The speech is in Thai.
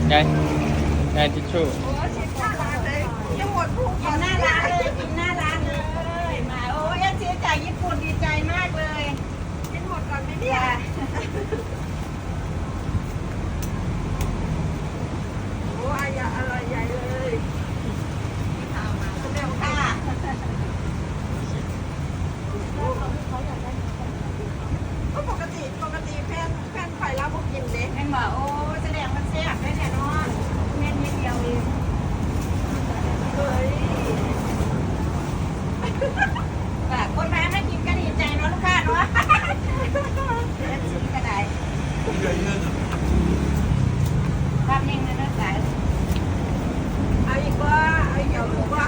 ไงไงทิชชู่ โอ้ชิมหน้าร้านเลยยังหมดพุงกินหน้าร้านเลยกินหน้าร้านเลยมาโอ้ยเชียจากญี่ปุ่นดีใจมากเลยกินหมดก่อนไหมเนี่ยโอ้ยอร่อยใหญ่เลยเร็วค่ะก็ปกติแฟนไข่เราบุกกินเด็กแม่บอกโอ้แสดงมันแซ่บได้แน่นอนเม็ดนิดเดียวเองเฮ้ยแบบคนแพ้ไม่กินก็ดีใจเนาะลูกค้าเนาะเล่นสีกระไดภาพนิ่งนะสายเอาอีกว่าเอาอีกเดี๋ยวลูกว่า